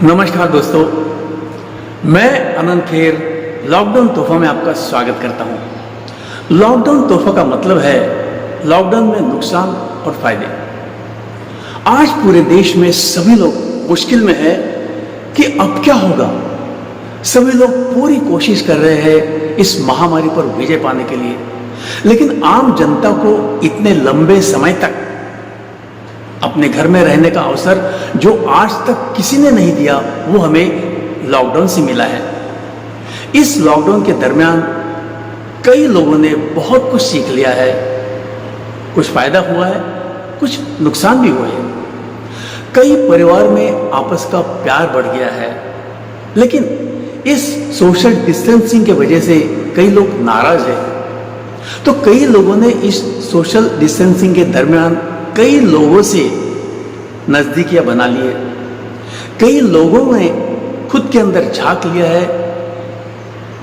नमस्कार दोस्तों, मैं अनंत खेर लॉकडाउन तोहफा में आपका स्वागत करता हूं। लॉकडाउन तोहफा का मतलब है लॉकडाउन में नुकसान और फायदे। आज पूरे देश में सभी लोग मुश्किल में है कि अब क्या होगा। सभी लोग पूरी कोशिश कर रहे हैं इस महामारी पर विजय पाने के लिए, लेकिन आम जनता को इतने लंबे समय तक अपने घर में रहने का अवसर जो आज तक किसी ने नहीं दिया, वो हमें लॉकडाउन से मिला है। इस लॉकडाउन के दरमियान कई लोगों ने बहुत कुछ सीख लिया है। कुछ फायदा हुआ है, कुछ नुकसान भी हुए हैं। कई परिवार में आपस का प्यार बढ़ गया है, लेकिन इस सोशल डिस्टेंसिंग की वजह से कई लोग नाराज हैं। तो कई लोगों ने इस सोशल डिस्टेंसिंग के दरमियान कई लोगों से नजदीकियां बना ली है। कई लोगों ने खुद के अंदर झांक लिया है,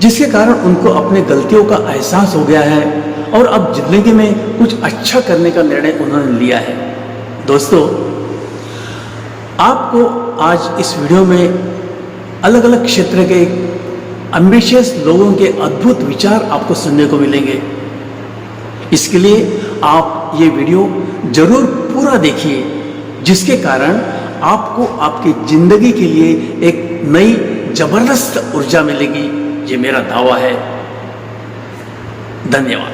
जिसके कारण उनको अपने गलतियों का एहसास हो गया है और अब जिंदगी में कुछ अच्छा करने का निर्णय उन्होंने लिया है। दोस्तों, आपको आज इस वीडियो में अलग अलग क्षेत्र के एम्बिशियस लोगों के अद्भुत विचार आपको सुनने को मिलेंगे। इसके लिए आप ये वीडियो जरूर पूरा देखिए, जिसके कारण आपको आपकी जिंदगी के लिए एक नई जबरदस्त ऊर्जा मिलेगी। ये मेरा दावा है। धन्यवाद।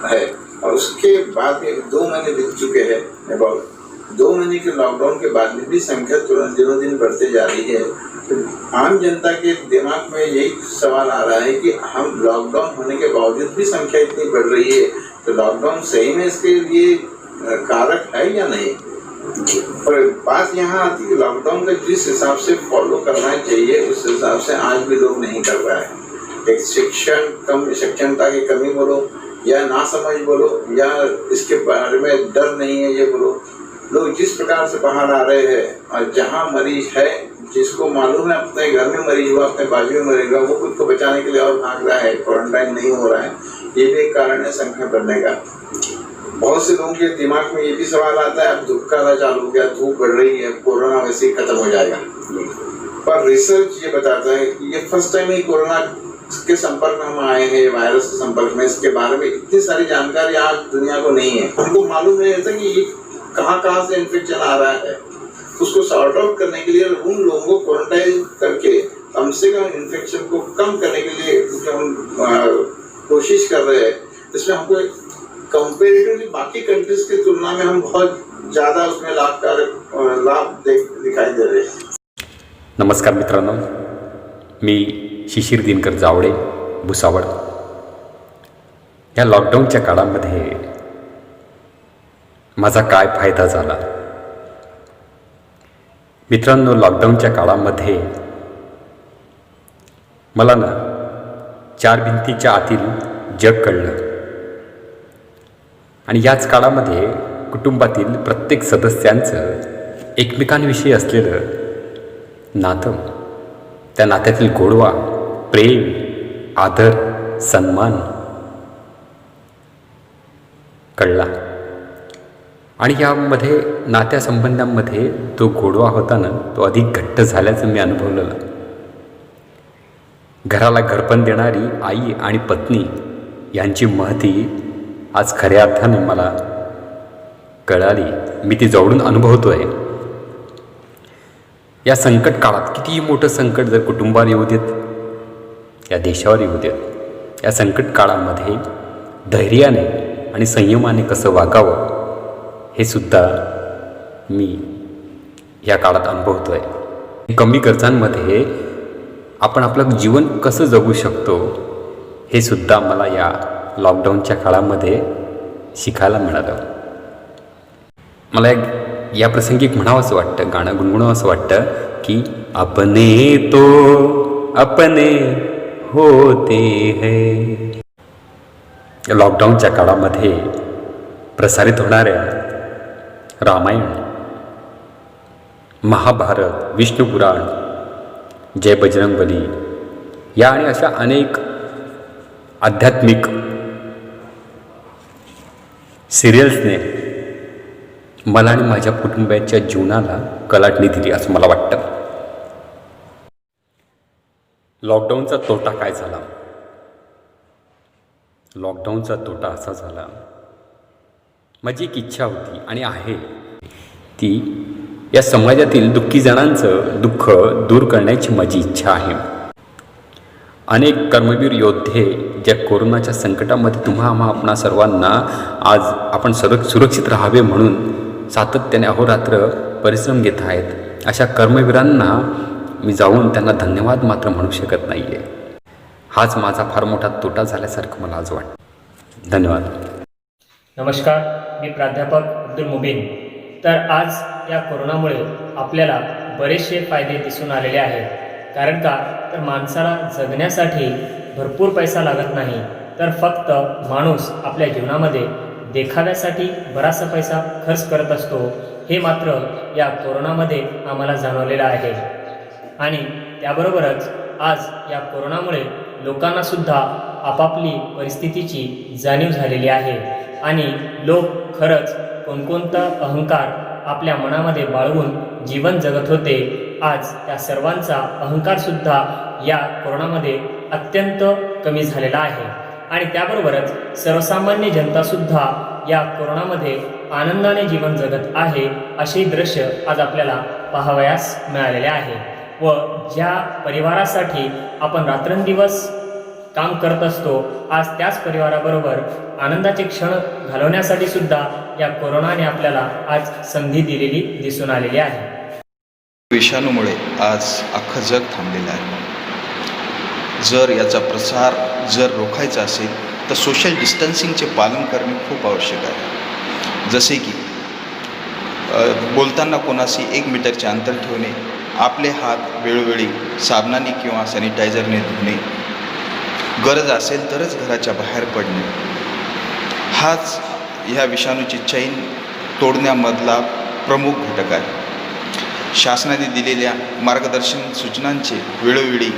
है और उसके बाद में 2 महीने बीत चुके हैं। अबाउट 2 महीने के लॉकडाउन के बाद में भी संख्या तुरंत दिनों दिन बढ़ते जा रही है। तो आम जनता के दिमाग में यही सवाल आ रहा है कि हम लॉकडाउन होने के बावजूद भी संख्या इतनी बढ़ रही है, तो लॉकडाउन सही में इसके लिए कारक है या नहीं। और बात यहाँ आती है, लॉकडाउन का जिस हिसाब से फॉलो करना चाहिए उस हिसाब से आज भी लोग नहीं कर रहा है। एक शिक्षणता की कमी बोलो या ना समझ बोलो या इसके बारे में डर नहीं है ये बोलो, लोग जिस प्रकार से बाहर आ रहे हैं और जहाँ मरीज है, जिसको मालूम है अपने घर में मरीज हुआ, अपने बाजू में मरेगा, वो खुद को बचाने के लिए और भाग रहा है, क्वारंटाइन नहीं हो रहा है। ये भी एक कारण है संख्या बढ़ने का। बहुत से लोगों के दिमाग में ये भी सवाल आता है, अब धूप का चालू हो गया, धूप बढ़ रही है, कोरोना वैसे ही खत्म हो जाएगा। पर रिसर्च ये बताता है कि ये फर्स्ट टाइम ही कोरोना के संपर्क में हम आए हैं, वायरस के संपर्क में। इसके बारे में इतनी सारी जानकारी आज दुनिया को नहीं है। हमको मालूम नहीं रहता कि ये कहाँ से इन्फेक्शन आ रहा है। उसको सॉर्ट आउट करने के लिए उन लोगों को क्वारंटाइन करके कम से कम इन्फेक्शन को कम करने के लिए जो हम कोशिश कर रहे हैं, इसमें हमको कंपेरेटिवली बाकी कंट्रीज की तुलना में हम बहुत ज़्यादा उसमें लाभ दिखाई दे रहे हैं। नमस्कार मित्रांनो, मी शिशिर दिनकर जावडे भुसावळ। या लॉकडाऊनच्या काळामध्ये माझा काय फायदा झाला? मित्रांनो, लॉकडाऊनच्या काळामध्ये मला ना 4 भिंतीच्या आतील जग कळलं आणि याच काळामध्ये कुटुंबातील प्रत्येक सदस्यांचं एकमेकांविषयी असलेलं नातं, त्या नात्यातील गोडवा, प्रेम, आदर, सन्मान कळला आणि यामध्ये नात्यासंबंधांमध्ये तो गोडवा होता ना, तो अधिक घट्ट झाल्याचं मी अनुभवलेलं। घराला घरपण देणारी आई आणि पत्नी यांची महती आज खऱ्या अर्थाने मला कळाली। मी ती जवळून अनुभवतोय। या संकट काळात कितीही मोठं संकट जर कुटुंबावर येऊ देत, या देशावर येऊ देत, या संकट काळामध्ये धैर्याने आणि संयमाने कसं वागावं हे सुद्धा मी या काळात अनुभवतोय। कमी खर्चांमध्ये आपण आपलं जीवन कसं जगू शकतो हे सुद्धा मला या लॉकडाऊनच्या काळामध्ये शिकायला मिळालं। मला या प्रसंगी एक म्हणावंसं वाटतं, गाणं गुणगुणावंसं वाटतं की अपने तो अपने होते हैं। लॉकडाऊनच्या काळामध्ये प्रसारित होणाऱ्या रामायण, महाभारत, विष्णू पुराण, जय बजरंगबली या आणि अशा अनेक आध्यात्मिक सिरियल्सने मला आणि माझ्या कुटुंबाच्या जीवनाला कलाटणी दिली असं मला वाटतं। लॉकडाऊनचा तोटा काय झाला? लॉकडाऊनचा तोटा असा झाला, माझी एक इच्छा होती आणि आहे ती या समाजातील दुःखी जणांचं दुःख दूर करण्याची माझी इच्छा आहे. अनेक कर्मवीर योद्धे ज्या कोरोनाच्या संकटामध्ये आपणा सर्वांना आज आपण सुरक्षित राहावे म्हणून सातत्याने अहोरात्र परिश्रम घेत आहेत, अशा कर्मवीरांना मी जाऊन त्यांना धन्यवाद मात्र म्हणू शकत नाही आहे. हाच माझा फार मोठा तोटा झाल्यासारखं मला आज वाटतं. धन्यवाद. नमस्कार, मी प्राध्यापक अब्दुल मुबीन. तर आज या कोरोनामुळे आपल्याला बरेचसे फायदे दिसून आलेले आहेत. कारण का तर माणसाला जगण्यासाठी भरपूर पैसा लागत नाही, तर फक्त माणूस आपल्या जीवनामध्ये देखाव्यासाठी बराचसा पैसा खर्च करत असतो. हे मात्र या कोरोनामध्ये आम्हाला जाणवलेलं आहे. आणि त्याबरोबरच आज या कोरोनामुळे लोकांनासुद्धा आपापली परिस्थितीची जाणीव झालेली आहे आणि लोक खरंच कोणकोणता अहंकार आपल्या मनामध्ये बाळगून जीवन जगत होते, आज त्या सर्वांचा अहंकारसुद्धा या कोरोनामध्ये अत्यंत कमी झालेला आहे. आणि त्याबरोबरच सर्वसामान्य जनतासुद्धा या कोरोनामध्ये आनंदाने जीवन जगत आहे, असे दृश्य आज आपल्याला पाहावयास मिळालेले आहे. व ज्या परिवारासाठी आपण रात्रंदिवस काम करत असतो, आज त्याच परिवाराबरोबर आनंदाचे क्षण घालवण्यासाठी सुद्धा या कोरोनाने आपल्याला आज संधी दिलेली दिसून आलेली आहे. विषाणूमुळे आज अख्खं जग थांबलेलं आहे. जर याचा प्रसार रोखायचा असेल तर सोशल डिस्टन्सिंगचे पालन करणे खूप आवश्यक आहे. जसे की बोलताना कोणाशी 1 मीटरचे अंतर ठेवणे, आपले हात वेळोवेळी साबणाने किंवा सॅनिटायझरने धुणे, गरज असेल तरच घराच्या बाहेर पडणे, हाच ह्या विषाणूची चैन तोडण्यामधला प्रमुख घटक आहे. शासनाने दिलेल्या मार्गदर्शन सूचनांचे वेळोवेळी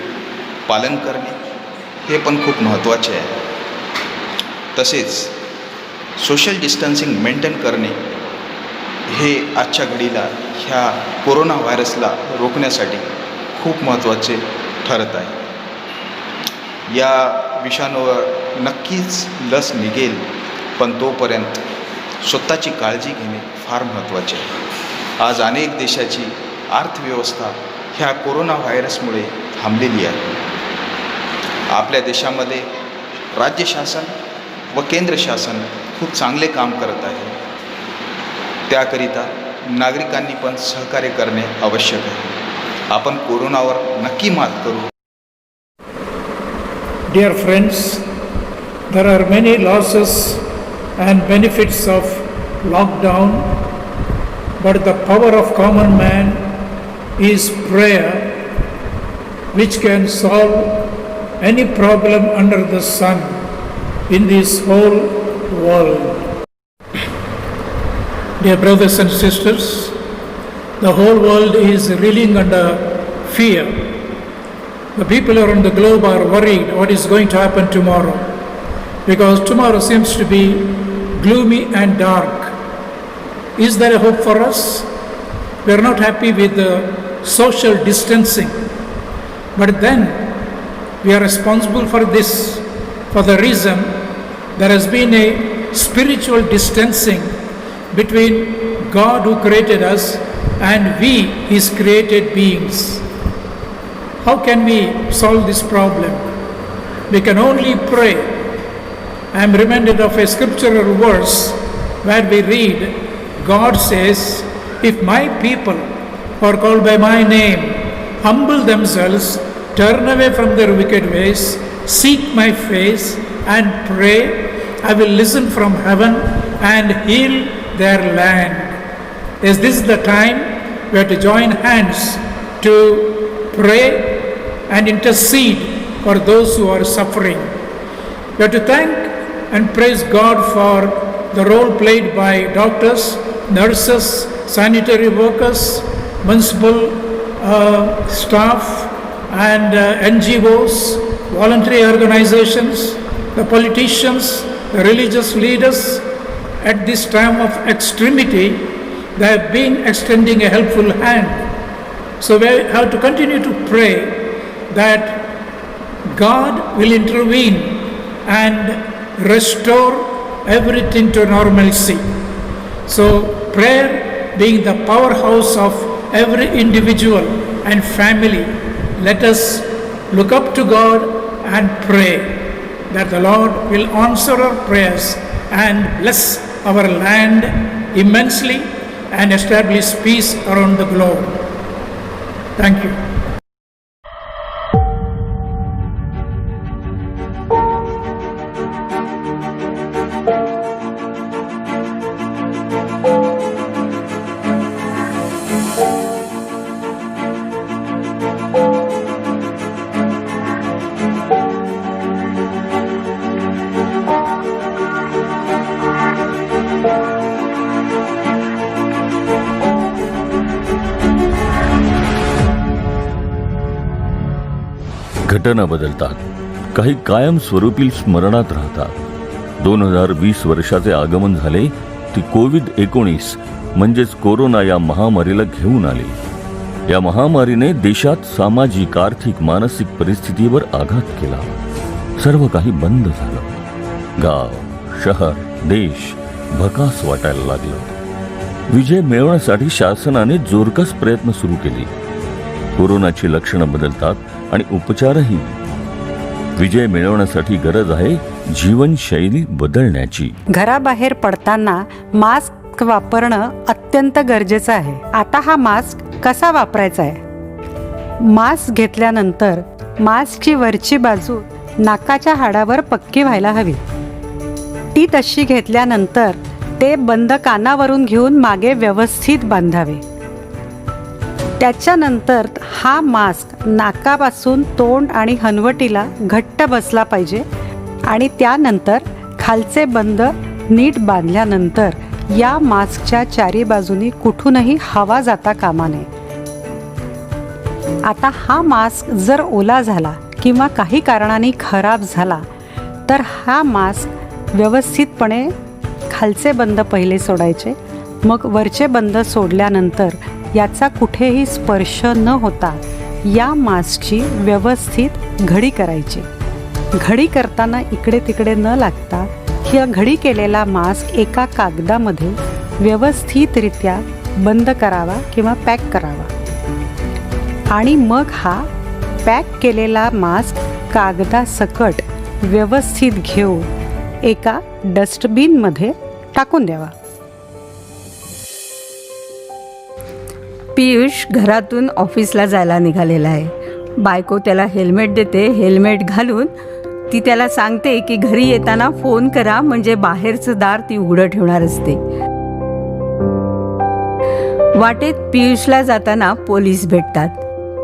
पालन करणे हे पण खूप महत्त्वाचे आहे. तसेच सोशल डिस्टन्सिंग मेंटेन करणे हे आजच्या घडीला ह्या कोरोना व्हायरसला रोखण्यासाठी खूप महत्त्वाचे ठरत आहे. या विषाणूवर नक्कीच लस निघेल, पण तोपर्यंत स्वतःची काळजी घेणे फार महत्त्वाचे आहे. आज अनेक देशाची अर्थव्यवस्था ह्या कोरोना व्हायरसमुळे थांबलेली आहे. आपल्या देशामध्ये राज्य शासन व केंद्र शासन खूप चांगले काम करत आहे. त्याकरिता नागरिकांनी पण सहकार्य करणे आवश्यक आहे. आपण कोरोनावर नक्की मात करू. Dear friends, there are many losses and benefits of lockdown, but the power of common man is prayer, which can solve any problem under the sun in this whole world. Dear brothers and sisters, the whole world is reeling under fear. The people around the globe are worried what is going to happen tomorrow, because tomorrow seems to be gloomy and dark. Is there a hope for us? We are not happy with the social distancing, but then we are responsible for this for the reason there has been a spiritual distancing between God who created us and we, His created beings. How can we solve this problem? We can only pray. I am reminded of a scriptural verse where we read, God says, if my people who are called by my name humble themselves, turn away from their wicked ways, seek my face and pray, I will listen from heaven and heal their land. Yes, this is the time we have to join hands to pray and intercede for those who are suffering. We have to thank and praise God for the role played by doctors, nurses, sanitary workers, municipal staff and NGOs, voluntary organizations, the politicians, the religious leaders. At this time of extremity, they have been extending a helpful hand. So we have to continue to pray that God will intervene and restore everything to normalcy. So, prayer being the powerhouse of every individual and family, let us look up to God and pray that the Lord will answer our prayers and bless our land immensely and establish peace around the globe. Thank you. घटना बदलतात, काही कायमस्वरूपी स्मरणात राहतात. 2020 वर्षाचे आगमन झाले ती कोविड-19 म्हणजेच कोरोना या महामारीला घेऊन आले. या महामारीने देशात सामाजिक, आर्थिक, मानसिक परिस्थितीवर आघात केला. सर्व काही बंद झालं. गाव, शहर, देश भकास वाटायला लागलं. विजय मिळवण्यासाठी शासनाने जोरकस प्रयत्न सुरू केले. कोरोनाची लक्षणं बदलतात आणि उपचारही. विजय मिळवण्यासाठी गरज आहे जीवनशैली बदलण्याची. घराबाहेर पडताना मास्क वापरणं अत्यंत गरजेचं आहे. आता हा मास्क कसा वापरायचा आहे? मास्क घेतल्यानंतर मास्कची वरची बाजू नाकाच्या हाडावर पक्की व्हायला हवी. ती तशी घेतल्यानंतर ते बंद कानावरून घेऊन मागे व्यवस्थित बांधावे. त्याच्यानंतर हा मास्क नाकापासून तोंड आणि हनवटीला घट्ट बसला पाहिजे आणि त्यानंतर खालचे बंद नीट बांधल्यानंतर या मास्कच्या चारी बाजूनी कुठूनही हवा जाता कामा नये. आता हा मास्क जर ओला झाला किंवा काही कारणाने खराब झाला तर हा मास्क व्यवस्थितपणे खालचे बंद पहिले सोडायचे, मग वरचे बंद सोडल्यानंतर याचा कुठेही स्पर्श न होता या मास्कची व्यवस्थित घडी करायची. घडी करताना इकडे तिकडे न लागता हा घडी केलेला मास्क एका कागदामध्ये व्यवस्थितरित्या बंद करावा किंवा पॅक करावा आणि मग हा पॅक केलेला मास्क कागदासकट व्यवस्थित घेऊन एका डस्टबिनमध्ये टाकून द्यावा. पियुष घरातून ऑफिसला जायला निघालेला आहे. बायको त्याला हेल्मेट देते. हेल्मेट घालून ती त्याला सांगते की घरी येताना फोन करा, म्हणजे बाहेरचं दार ती उघडं ठेवणार असते. वाटेत पियुषला जाताना पोलीस भेटतात.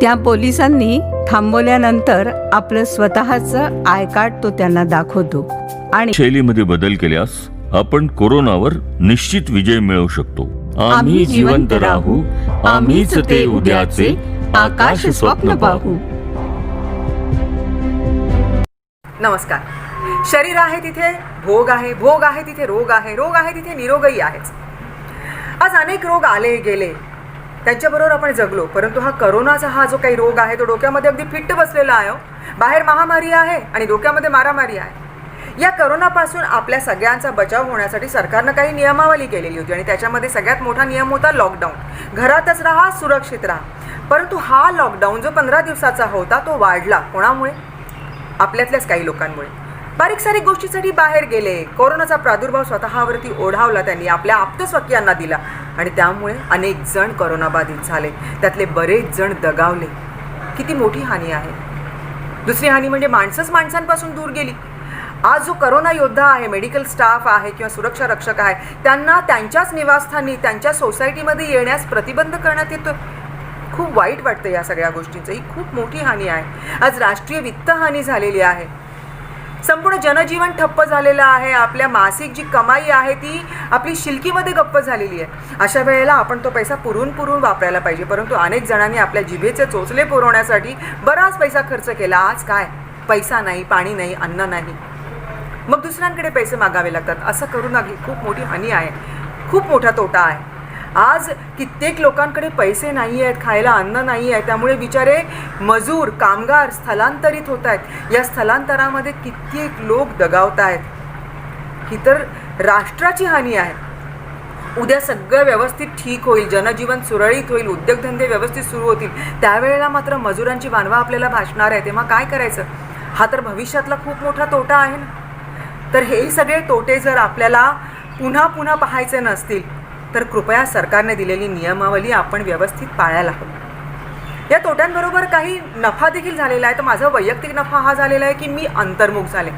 त्या पोलिसांनी थांबवल्यानंतर आपलं स्वतःचं आय कार्ड तो त्यांना दाखवतो आणि शैलीमध्ये बदल केल्यास आपण कोरोनावर निश्चित विजय मिळवू शकतो. आम्ही जिवंत राहू, आम्हीच ते उद्याचे आकाश स्वप्न पाहू. नमस्कार. शरीर आहे तिथे भोग आहे, भोग आहे तिथे रोग आहे, रोग आहे तिथे निरोगही आहेच. आज अनेक रोग आले गेले, त्यांच्याबरोबर आपण जगलो, परंतु हा करोनाचा हा जो काही रोग आहे तो डोक्यामध्ये अगदी फिट्ट बसलेला आहे. बाहेर महामारी आहे आणि डोक्यामध्ये मारामारी आहे. या करोनापासून आपल्या सगळ्यांचा बचाव होण्यासाठी सरकारनं काही नियमावली केलेली होती आणि त्याच्यामध्ये सगळ्यात मोठा नियम होता लॉकडाऊन. घरातच राहा, सुरक्षित राहा. परंतु हा लॉकडाऊन जो 15 दिवसाचा होता तो वाढला. कोणामुळे? आपल्यातल्याच काही लोकांमुळे. बारीक सारीक गोष्टीसाठी बाहेर गेले, कोरोनाचा प्रादुर्भाव स्वतःवरती ओढावला त्यांनी, आपल्या आप्तस्वकीयांना दिला आणि त्यामुळे अनेक जण करोनाबाधित झाले. त्यातले बरेच जण दगावले. किती मोठी हानी आहे. दुसरी हानी म्हणजे माणसंच माणसांपासून दूर गेली. आज जो करोना योद्धा आहे, मेडिकल स्टाफ आहे किंवा सुरक्षा रक्षक आहे, त्यांना त्यांच्याच निवासस्थानी, त्यांच्या सोसायटीमध्ये येण्यास प्रतिबंध करण्यात येतो. खूप वाईट वाटतं या सगळ्या गोष्टींचं. ही खूप मोठी हानी आहे. आज राष्ट्रीय वित्तहानी झालेली आहे. संपूर्ण जनजीवन ठप्प झालेलं आहे. आपल्या मासिक जी कमाई आहे ती आपली शिलकीमध्ये गप्प झालेली आहे. अशा वेळेला आपण तो पैसा पुरून वापरायला पाहिजे. परंतु अनेक जणांनी आपल्या जिभेचे चोचले पुरवण्यासाठी बराच पैसा खर्च केला. आज काय? पैसा नाही, पाणी नाही, अन्न नाही. मग दुसऱ्यांकडे पैसे मागावे लागतात. असं करू नये. खूप मोठी हानी आहे, खूप मोठा तोटा आहे. आज कित्येक लोकांकडे पैसे नाही आहेत, खायला अन्न नाही आहे, त्यामुळे बिचारे मजूर कामगार स्थलांतरित होत आहेत. या स्थलांतरामध्ये कित्येक लोक दगावत आहेत. ही तर राष्ट्राची हानी आहे. उद्या सगळं व्यवस्थित ठीक होईल, जनजीवन सुरळीत होईल, उद्योगधंदे व्यवस्थित सुरू होतील, त्यावेळेला मात्र मजुरांची वानवा आपल्याला भासणार आहे. तेव्हा काय करायचं? हा तर भविष्यातला खूप मोठा तोटा आहे ना. तर हे सगळे तोटे जर आपल्याला पुन्हा पुन्हा पाहायचे नसतील तर कृपया सरकारने दिलेली नियमावली आपण व्यवस्थित पाळायला हवी. या तोट्यांबरोबर काही नफा देखील झालेला आहे. तर माझा वैयक्तिक नफा हा झालेला आहे की मी अंतर्मुख झाले.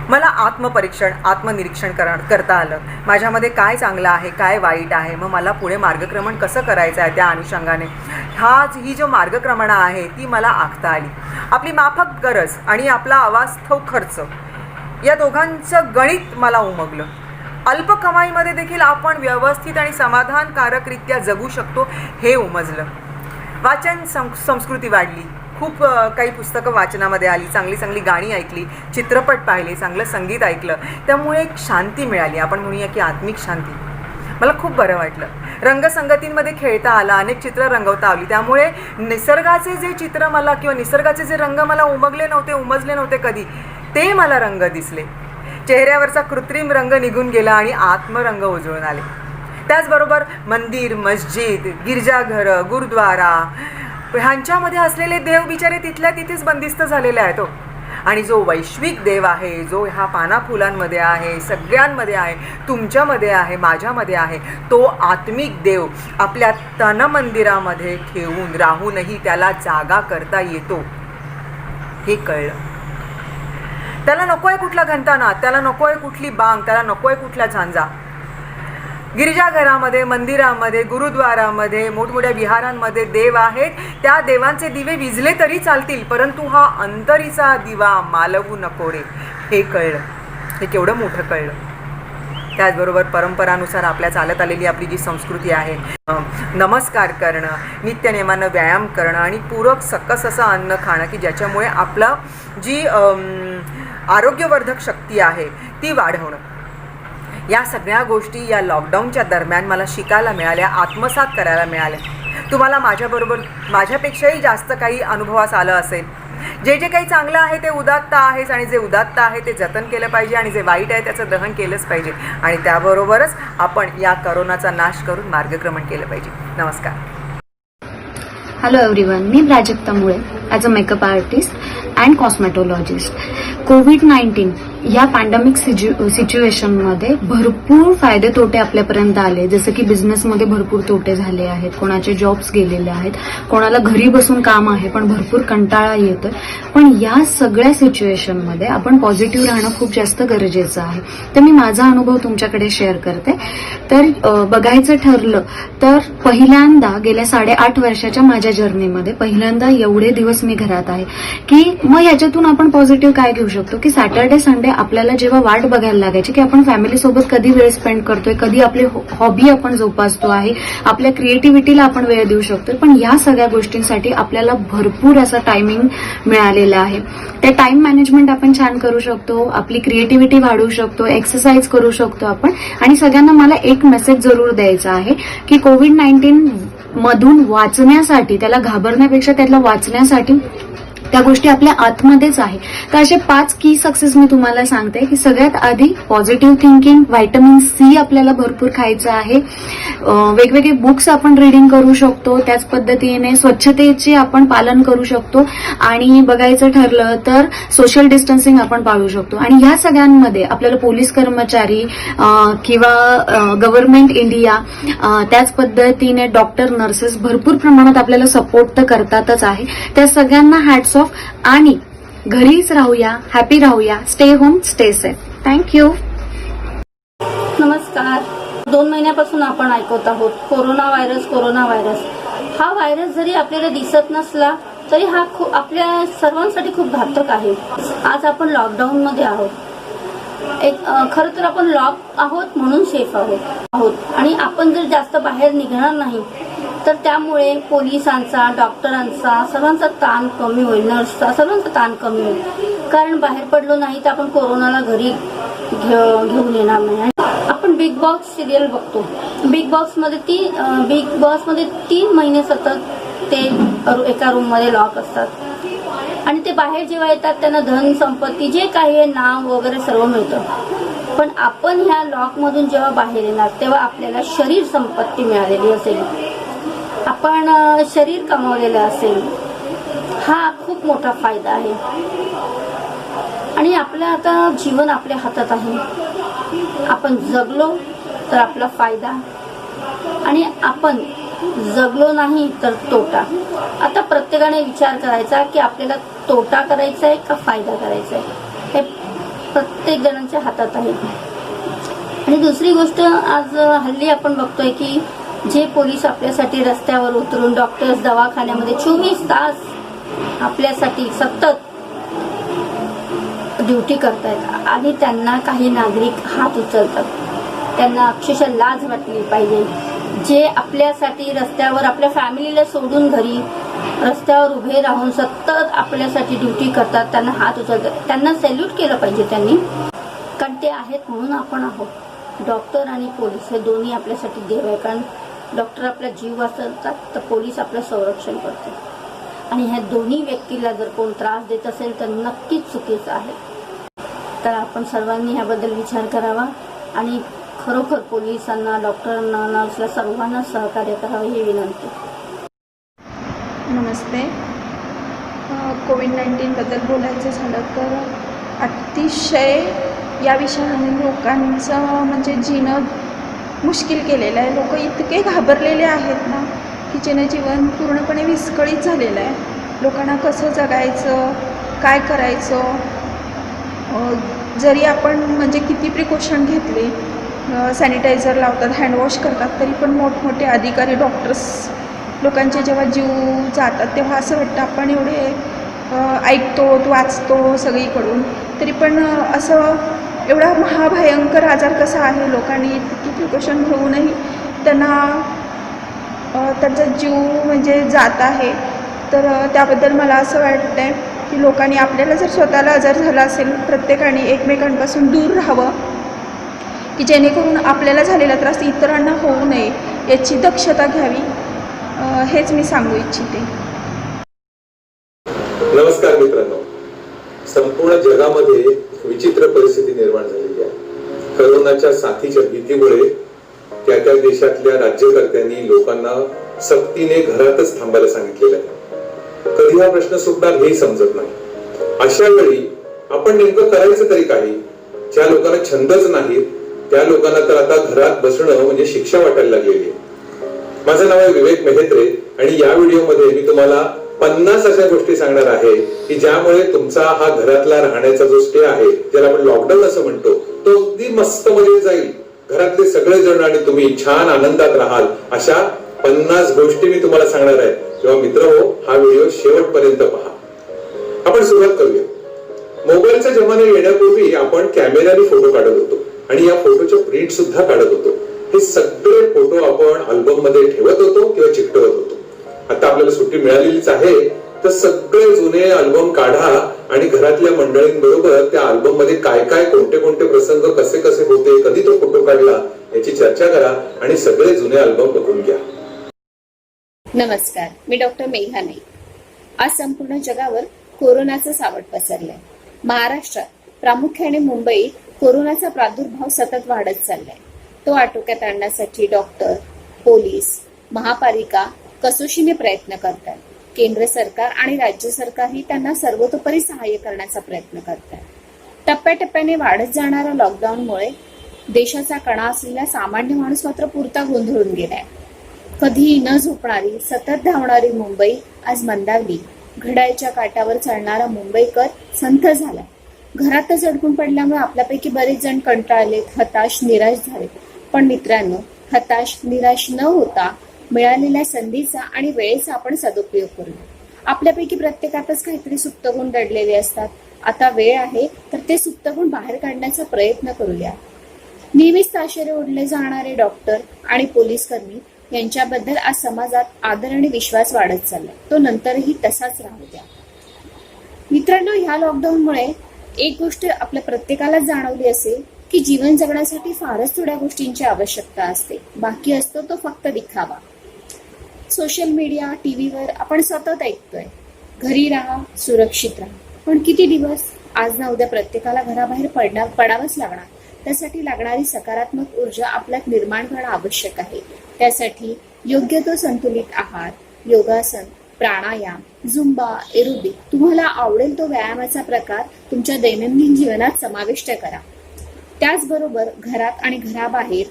मला आत्मनिरीक्षण करता आलं. माझ्यामध्ये काय चांगलं आहे, काय वाईट आहे, मग मला पुढे मार्गक्रमण कसं करायचं आहे, त्या अनुषंगाने ही जो मार्गक्रमणा आहे ती मला आखता आली. आपली माफक गरज आणि आपला अवास्तव खर्च या दोघांचं गणित मला उमगलं. अल्प कमाईमध्ये देखील आपण व्यवस्थित आणि समाधानकारकरित्या जगू शकतो हे उमजलं. वाचन संस्कृती वाढली. खूप काही पुस्तकं वाचनामध्ये आली, चांगली चांगली गाणी ऐकली, चित्रपट पाहिले, चांगलं संगीत ऐकलं. त्यामुळे एक शांती मिळाली. आपण म्हणूया की आत्मिक शांती. मला खूप बरं वाटलं. रंगसंगतींमध्ये खेळता आला, अनेक चित्र रंगवता आली. त्यामुळे निसर्गाचे जे चित्र मला किंवा निसर्गाचे जे रंग मला उमजले नव्हते कधी, ते मला रंग दिसले. चेहऱ्यावरचा कृत्रिम रंग निघून गेला आणि आत्मरंग उजळून आले. त्याचबरोबर मंदिर, मस्जिद, गिरजाघरं, गुरुद्वारा ह्यांच्यामध्ये असलेले देव बिचारे तिथल्या तिथेच बंदिस्त झालेले आहेत. आणि जो वैश्विक देव आहे, जो ह्या पानाफुलांमध्ये आहे, सगळ्यांमध्ये आहे, तुमच्यामध्ये आहे, माझ्यामध्ये आहे, तो आत्मिक देव आपल्या तनमंदिरामध्ये ठेवून राहूनही त्याला जागा करता येतो हे कळलं. त्याला नको आहे कुठला घंटानाद, त्याला नको आहे कुठली बांग, त्याला नको आहे कुठला झांजा. गिरिजाघरामध्ये, मंदिरामध्ये, गुरुद्वारामध्ये, मोठमोठ्या विहारांमध्ये देव आहेत. त्या देवांचे दिवे विझले तरी चालतील, परंतु हा अंतरीचा दिवा मालवू नको रे, हे कळलं. हे केवढं मोठं कळलं. त्याचबरोबर परंपरानुसार आपल्या चालत आलेली आपली जी संस्कृती आहे, नमस्कार करणं, नित्यनेमानं व्यायाम करणं आणि पूरक सकस असं अन्न खाणं की ज्याच्यामुळे आपलं जी आरोग्यवर्धक शक्ती आहे ती वाढवणं, या सगळ्या गोष्टी या लॉकडाऊनच्या दरम्यान मला शिकायला मिळाल्या, आत्मसात करायला मिळाल्या. तुम्हाला माझ्याबरोबर माझ्यापेक्षाही जास्त काही अनुभवास आलं असेल. जे जे काही चांगलं आहे ते उदात्त आहेच आणि जे उदात्त आहे ते जतन केलं पाहिजे आणि जे वाईट आहे त्याचं दहन केलंच पाहिजे आणि त्याबरोबरच आपण या करोनाचा नाश करून मार्गक्रमण केलं पाहिजे. नमस्कार. हॅलो एव्हरीवन, मी Prajakta Mule as a makeup artist and cosmetologist. COVID या पॅन्डेमिक सिच्युएशनमध्ये भरपूर फायदे तोटे आपल्यापर्यंत आले. जसं की बिझनेसमध्ये भरपूर तोटे झाले आहेत, कोणाचे जॉब्स गेलेले आहेत, कोणाला घरी बसून काम आहे पण भरपूर कंटाळा येतोय. पण या सगळ्या सिच्युएशनमध्ये आपण पॉझिटिव्ह राहणं खूप जास्त गरजेचं आहे. तर मी माझा अनुभव तुमच्याकडे शेअर करते. तर बघायचं ठरलं तर पहिल्यांदा गेल्या 8.5 वर्षाच्या माझ्या जर्नीमध्ये पहिल्यांदा एवढे दिवस मी घरात आहे की मग ह्याच्यातून आपण पॉझिटिव्ह काय घेऊ शकतो की सॅटर्डे संडे आपल्याला जेव्हा वाट बघायला लागायची की आपण फॅमिलीसोबत कधी वेळ स्पेंड करतोय, कधी आपली हॉबी आपण जोपासतो आहे, आपल्या क्रिएटिव्हिटीला आपण वेळ देऊ शकतोय. पण या सगळ्या गोष्टींसाठी आपल्याला भरपूर असं टायमिंग मिळालेलं आहे. ते टाइम मॅनेजमेंट आपण छान करू शकतो, आपली क्रिएटिव्हिटी वाढवू शकतो, एक्सरसाइज करू शकतो आपण. आणि सगळ्यांना मला एक मेसेज जरूर द्यायचा आहे की कोविड-19 मधून वाचण्यासाठी, त्याला घाबरण्यापेक्षा त्याला वाचण्यासाठी त्या गोष्टी आपल्या आतमध्येच आहे. तर असे 5 की सक्सेस मी तुम्हाला सांगते की सगळ्यात आधी पॉझिटिव्ह थिंकिंग, व्हायटमिन सी आपल्याला भरपूर खायचं आहे, वेगवेगळे बुक्स आपण रीडिंग करू शकतो, त्याच पद्धतीने स्वच्छतेचे आपण पालन करू शकतो आणि बघायचं ठरलं तर सोशल डिस्टन्सिंग आपण पाळू शकतो. आणि ह्या सगळ्यांमध्ये आपल्याला पोलीस कर्मचारी किंवा गव्हर्नमेंट इंडिया, त्याच पद्धतीने डॉक्टर, नर्सेस भरपूर प्रमाणात आपल्याला सपोर्ट तर करतातच आहे. त्या सगळ्यांना हॅट्स ऑफ. आणि घरीच राहूया, हॅपी राहूया, stay home, stay safe. Thank you. नमस्कार. 2 महिन्यापासून आपण ऐकत आहोत कोरोना व्हायरस. हा व्हायरस जरी आपल्याला दिसत नसला तरी हा आपल्या सर्वांसाठी खूप घातक आहे. आज आपण लॉकडाऊनमध्ये आहोत. खरं तर आपण लॉक आहोत म्हणून सेफ आहोत आणि आपण जर जास्त बाहेर निघणार नाही तर त्यामुळे पोलिसांचा, डॉक्टरांचा सर्वांचा ताण कमी होईल, नर्सचा सर्वांचा ताण कमी होईल. कारण बाहेर पडलो नाही तर आपण कोरोनाला घरी घेऊन येणार नाही. आपण बिग बॉस सिरियल बघतो. बिग बॉसमध्ये 3 महिने सतत ते एका रूममध्ये लॉक असतात आणि ते बाहेर जेव्हा येतात त्यांना धन संपत्ती जे काही आहे, नाव वगैरे सर्व मिळतं. पण आपण ह्या लॉकमधून जेव्हा बाहेर येणार तेव्हा आपल्याला शरीर संपत्ती मिळालेली असेल, आपण शरीर कमावलेलं असेल. हा खूप मोठा फायदा आहे. आणि आपलं आता जीवन आपल्या हातात आहे. आपण जगलो तर आपला फायदा आणि आपण जगलो नाही तर तोटा. आता प्रत्येकाने विचार करायचा की आपल्याला तोटा करायचा आहे का फायदा करायचा आहे, हे प्रत्येक जणांच्या हातात आहे. आणि दुसरी गोष्ट, आज हल्ली आपण बघतोय की जे पोलीस आपल्यासाठी रस्त्यावर उतरून डॉक्टर्स दवाखान्यामध्ये 24 तास आपल्यासाठी सतत ड्युटी करतायत आणि त्यांना काही नागरिक हात उचलतात. त्यांना अक्षरशः लाज वाटली पाहिजे. जे आपल्यासाठी रस्त्यावर आपल्या फॅमिलीला सोडून घरी रस्त्यावर उभे राहून सतत आपल्यासाठी ड्युटी करतात, त्यांना हात उचलतात, त्यांना सॅल्यूट केलं पाहिजे त्यांनी. कारण ते आहेत म्हणून आपण आहोत. डॉक्टर आणि पोलीस हे दोन्ही आपल्यासाठी देव आहे. कारण डॉक्टर आपला जीव वाचवतात तर पोलीस आपलं संरक्षण करतात. आणि ह्या दोन्ही व्यक्तीला जर कोण त्रास देत असेल तर नक्कीच चुकीचं आहे. तर आपण सर्वांनी ह्याबद्दल विचार करावा आणि खरोखर पोलिसांना, डॉक्टरांना, नर्सला सर्वांना सहकार्य करावे ही विनंती. नमस्ते. कोविड-19बद्दल बोलायचं झालं तर अतिशय या विषयाने लोकांचं म्हणजे जीणं मुश्किल केलेलं आहे. लोक इतके घाबरलेले आहेत ना की जनजीवन पूर्णपणे विस्कळीत झालेलं आहे. लोकांना कसं जगायचं, काय करायचं, जरी आपण म्हणजे किती प्रिकॉशन घेतले, सॅनिटायझर लावतात, हँडवॉश करतात, तरी पण मोठमोठे अधिकारी, डॉक्टर्स लोकांचे जेव्हा जीव जातात तेव्हा असं वाटतं आपण एवढे ऐकतो, वाचतो सगळीकडून, तरी पण असं एवढा महाभयंकर आजार कसा आहे. लोकांनी इतकी प्रिकॉशन घेऊनही त्यांचा जीव म्हणजे जात आहे. तर त्याबद्दल मला असं वाटतं आहे की लोकांनी आपल्याला जर स्वतःला आजार झाला असेल प्रत्येकाने एकमेकांपासून दूर राहावं की जेणेकरून आपल्याला झालेला त्रास इतरांना होऊ नये याची दक्षता घ्यावी. हेच मी सांगू इच्छिते. नमस्कार मित्रांनो. संपूर्ण जगामध्ये विचित्र परिस्थिती निर्माण झालेली आहे. करोनाच्या साथीच्या भीतीमुळे त्या त्या देशातल्या राज्यकर्त्यांनी लोकांना सक्तीने घरातच थांबायला सांगितलेलं आहे. कधी हा प्रश्न सुटणार हेही समजत नाही. अशा वेळी आपण नेमकं करायचं तरी काही. ज्या लोकांना छंदच नाही त्या लोकांना तर आता घरात बसणं म्हणजे शिक्षा वाटायला लागलेली आहे. माझं नाव आहे विवेक मेहेत्रे आणि या व्हिडिओमध्ये मी तुम्हाला 50 अशा गोष्टी सांगणार आहे की ज्यामुळे तुमचा हा घरातला राहण्याचा जो स्टे आहे, ज्याला आपण लॉकडाऊन असं म्हणतो, तो अगदी मस्त मध्ये जाईल. घरातले सगळे जण आणि तुम्ही छान आनंदात राहाल अशा 50 गोष्टी मी तुम्हाला सांगणार आहे. तेव्हा मित्रहो, हा व्हिडिओ शेवटपर्यंत पहा. आपण सुरुवात करूया. मोबाईलचा जमाना येण्यापूर्वी आपण कॅमेऱ्याने फोटो काढत होतो आणि या फोटोचे प्रिंट सुद्धा काढत होतो. हे सगळे फोटो आपण अल्बम मध्ये ठेवत होतो किंवा चिकटवत होतो. आता आपल्याला सुट्टी मिळालेलीच आहे तर सगळे जुने अल्बम काढा आणि घरातल्या मंडळींबरोबर त्या अल्बम मध्ये काय काय, कोणते कोणते प्रसंग कसे कसे होते, कधी तो फोटो काढला याची चर्चा करा आणि सगळे जुने अल्बम बघून घ्या. नमस्कार, मी डॉक्टर मेघा नाईक. आज संपूर्ण जगावर कोरोनाचं सावट पसरलंय. महाराष्ट्रात प्रामुख्याने मुंबईत कोरोनाचा प्रादुर्भाव सतत वाढत चाललाय. तो आटोक्यात आणण्यासाठी डॉक्टर, पोलीस, महापालिका कसोशीने प्रयत्न करतात. केंद्र सरकार आणि राज्य सरकारही त्यांना सर्वतोपरी सहाय्य करण्याचा प्रयत्न करतात. टप्प्याटप्प्याने वाढत जाणाऱ्या लॉकडाऊनमुळे देशाचा कणा असलेला सामान्य माणूस मात्र पुरता गोंधळून गेलाय. कधीही न झोपणारी, सतत धावणारी मुंबई आज मंदावली. घड्याळच्या काटावर चालणारा मुंबईकर संथ झाला. घरातच अडकून पडल्यामुळे आपल्यापैकी बरेच जण कंटाळलेत, हताश, निराश झालेत. पण मित्रांनो, हताश, निराश न होता मिळालेल्या संधीचा आणि वेळेचा आपण सदुपयोग करूया. आपल्यापैकी प्रत्येकातच काहीतरी सुप्तगुण दडलेले असतात. आता वेळ आहे तर ते सुप्तगुण बाहेर काढण्याचा प्रयत्न करूया. नेहमीच ताशेरे ओढले जाणारे डॉक्टर आणि पोलीस कर्मी यांच्याबद्दल आज समाजात आदर आणि विश्वास वाढत चाललाय. तो नंतरही तसाच राहू द्या. मित्रांनो, ह्या लॉकडाऊनमुळे एक गोष्ट आपल्या प्रत्येकालाच जाणवली असेल की जीवन जगण्यासाठी फारच थोड्या गोष्टींची आवश्यकता असते, बाकी असतो तो फक्त दिखावा. सोशल मीडिया, टीव्हीवर आपण सतत ऐकतोय, घरी राहा, सुरक्षित राहा. पण किती दिवस? आज ना उद्या प्रत्येकाला घराबाहेर पडावंच लागणार. त्यासाठी लागणारी सकारात्मक ऊर्जा आपल्यात निर्माण करणं आवश्यक आहे. त्यासाठी योग्य तो संतुलित आहार, योगासन, प्राणायाम, झुंबा, एरोबिक, तुम्हाला आवडेल तो व्यायामाचा प्रकार तुमच्या दैनंदिन जीवनात समाविष्ट करा. त्याचबरोबर घरात आणि घराबाहेर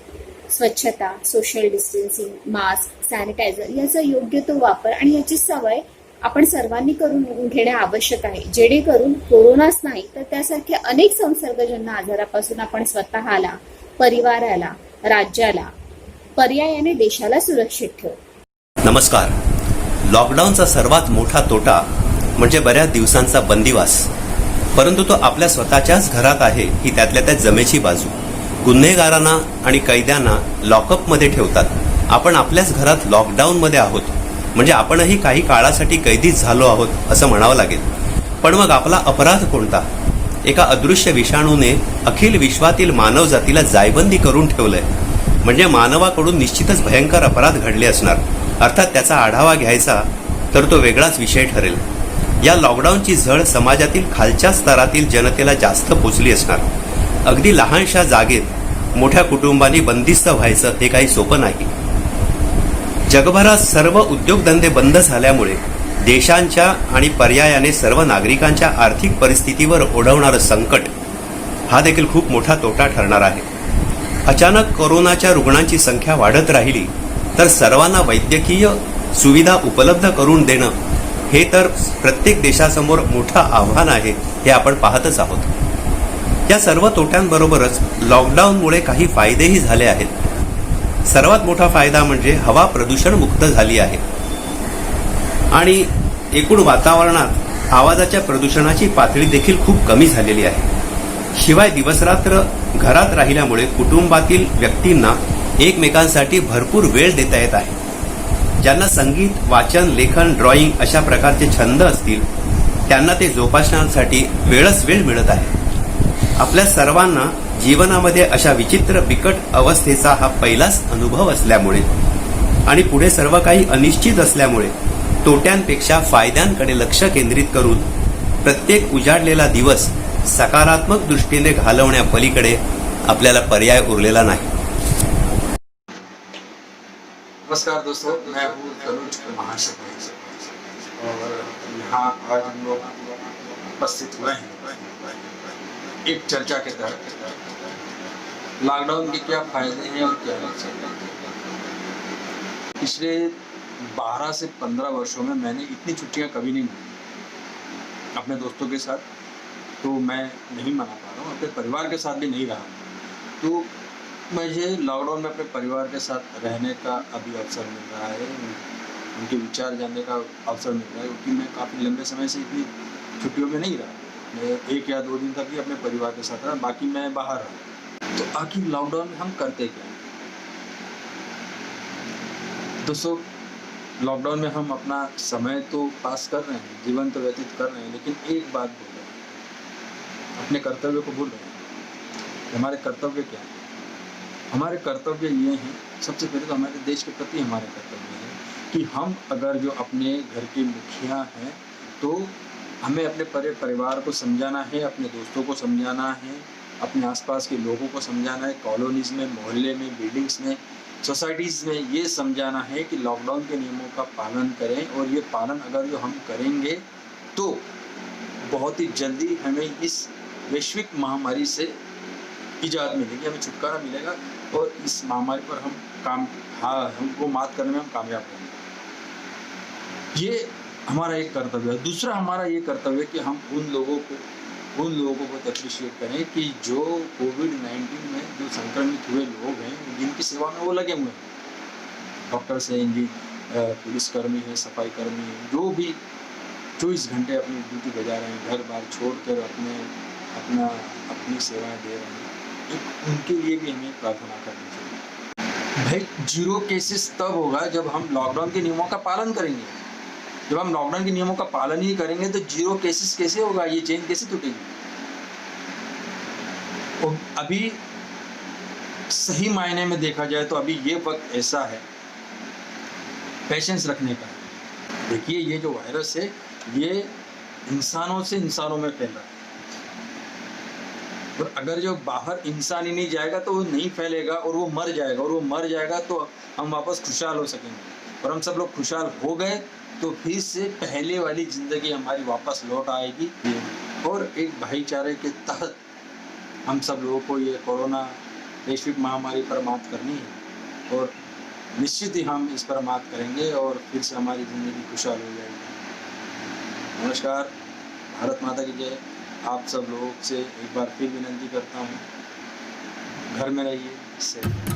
स्वच्छता, सोशल डिस्टन्सिंग, मास्क, सॅनिटायझर याचा योग्य तो वापर आणि याची सवय आपण सर्वांनी करून घेणे आवश्यक आहे, जेणेकरून कोरोनाच नाही तर त्यासारख्या अनेक संसर्गजन्य आजारापासून आपण स्वतःला, परिवाराला, राज्याला, पर्यायाने देशाला सुरक्षित ठेवू. नमस्कार. लॉकडाऊनचा सर्वात मोठा तोटा म्हणजे बऱ्याच दिवसांचा बंदिवास, परंतु तो आपल्या स्वतःच्याच घरात आहे ही त्यातल्या त्यात जमेची बाजू. गुन्हेगारांना आणि कैद्यांना लॉकअपमध्ये ठेवतात, आपण आपल्याच घरात लॉकडाऊनमध्ये आहोत, म्हणजे आपणही काही काळासाठी कैदीच झालो आहोत असं म्हणावं लागेल. पण मग आपला अपराध कोणता? एका अदृश्य विषाणूने अखिल विश्वातील मानवजातीला जायबंदी करून ठेवलंय, म्हणजे मानवाकडून निश्चितच भयंकर अपराध घडले असणार. अर्थात त्याचा आढावा घ्यायचा तर तो वेगळाच विषय ठरेल. या लॉकडाऊनची झळ समाजातील खालच्या स्तरातील जनतेला जास्त पोचली असणार. अगदी लहानशा जागेत मोठ्या कुटुंबांनी बंदिस्त व्हायचं हे काही सोपं नाही. जगभरात सर्व उद्योगधंदे बंद झाल्यामुळे देशांच्या आणि पर्यायाने सर्व नागरिकांच्या आर्थिक परिस्थितीवर ओढवणारं संकट हा देखील खूप मोठा तोटा ठरणार आहे. अचानक कोरोनाच्या रुग्णांची संख्या वाढत राहिली तर सर्वांना वैद्यकीय सुविधा उपलब्ध करून देणं हे तर प्रत्येक देशासमोर मोठं आव्हान आहे, हे आपण पाहतच आहोत. या सर्व तोट्यांबरोबरच लॉकडाऊनमुळे काही फायदेही झाले आहेत. सर्वात मोठा फायदा म्हणजे हवा प्रदूषण मुक्त झाली आहे आणि एकूण वातावरणात आवाजाच्या प्रदूषणाची पातळी देखील खूप कमी झालेली आहे. शिवाय दिवसरात्र घरात राहिल्यामुळे कुटुंबातील व्यक्तींना एकमेकांसाठी भरपूर वेळ देता येत आहे. ज्यांना संगीत, वाचन, लेखन, ड्रॉइंग अशा प्रकारचे छंद असतील त्यांना ते जोपासण्यासाठी वेळच वेळ मिळत आहे. आपल्या सर्वांना जीवनामध्ये अशा विचित्र बिकट अवस्थेचा हा पहिलाच अनुभव असल्यामुळे आणि पुढे सर्व काही अनिश्चित असल्यामुळे तोट्यांपेक्षा फायद्यांकडे लक्ष केंद्रित करून प्रत्येक उजाडलेला दिवस सकारात्मक दृष्टीने घालवण्यापलीकडे आपल्याला पर्याय उरलेला नाही. नमस्कार दोस्तों, मैं हूँ तनुज महाशय और यहाँ आज हम लोग उपस्थित हुए हैं एक चर्चा के तहत लॉकडाउन के क्या फायदे हैं और क्या नुकसान हैं। पिछले 12 से 15 वर्षों में मैंने इतनी छुट्टियां कभी नहीं मनाई अपने दोस्तों के साथ, तो मैं नहीं मना पा रहा हूँ, अपने परिवार के साथ भी नहीं रहा। तो मुझे लॉकडाउन में अपने परिवार के साथ रहने का अभी अवसर मिल रहा है, उनके विचार जानने का अवसर मिल रहा है, क्योंकि मैं काफ़ी लंबे समय से इतनी छुट्टियों में नहीं रहा। मैं 1 या 2 दिन तक ही अपने परिवार के साथ रहा, बाकी मैं बाहर रहा। तो आखिर लॉकडाउन में हम करते क्या हैं दोस्तों? लॉकडाउन में हम अपना समय तो पास कर रहे हैं, जीवन तो व्यतीत कर रहे हैं, लेकिन एक बात भूल रहे हैं, अपने कर्तव्य को भूल रहे हैं। हमारे कर्तव्य क्या हैं? हमारे कर्तव्य ये हैं, सबसे पहले तो हमारे देश के प्रति हमारे कर्तव्य है कि हम अगर जो अपने घर के मुखिया हैं तो हमें अपने परिवार को समझाना है, अपने दोस्तों को समझाना है, अपने आसपास के लोगों को समझाना है, कॉलोनीज़ में, मोहल्ले में, बिल्डिंग्स में, सोसाइटीज़ में ये समझाना है कि लॉकडाउन के नियमों का पालन करें। और ये पालन अगर जो हम करेंगे तो बहुत ही जल्दी हमें इस वैश्विक महामारी से इजाज़त मिलेगी, हमें छुटकारा मिलेगा और इस महामारी पर हम हमको मात करने में हम कामयाब होंगे। ये हमारा एक कर्तव्य है। दूसरा हमारा ये कर्तव्य है कि हम उन लोगों को अप्रिशिएट करें कि जो कोविड-19 में जो संक्रमित हुए लोग हैं, जिनकी सेवा में वो लगे हुए हैं, डॉक्टर्स हैं, पुलिसकर्मी हैं, सफाई कर्मी हैं, जो भी 24 घंटे अपनी ड्यूटी बजा रहे हैं, घर बार छोड़कर अपनी सेवाएं दे रहे हैं, उनके लिए भी हमें प्रार्थना करनी चाहिए। भाई 0 केसेस तब होगा जब हम लॉकडाउन के नियमों का पालन करेंगे। जब हम लॉकडाउन के नियमों का पालन ही करेंगे तो 0 केसेस कैसे होगा? ये चेन कैसे टूटेगी? और अभी सही मायने में देखा जाए तो अभी ये वक्त ऐसा है पेशेंस रखने का। देखिए ये जो वायरस है ये इंसानों से इंसानों में फैल रहा है, और अगर जो बाहर इंसान ही नहीं जाएगा तो वो नहीं फैलेगा और वो मर जाएगा, और वो मर जाएगा तो हम वापस खुशहाल हो सकेंगे। और हम सब लोग खुशहाल हो गए तो फिर से पहले वाली ज़िंदगी हमारी वापस लौट आएगी। और एक भाईचारे के तहत हम सब लोगों को ये कोरोना वैश्विक महामारी पर मात करनी है, और निश्चित ही हम इस पर मात करेंगे और फिर से हमारी ज़िंदगी खुशहाल हो जाएगी। नमस्कार, भारत माता की जय। आप सब लोगों से एक बार फिर विनती करता हूँ, घर में रहिए, सेफ।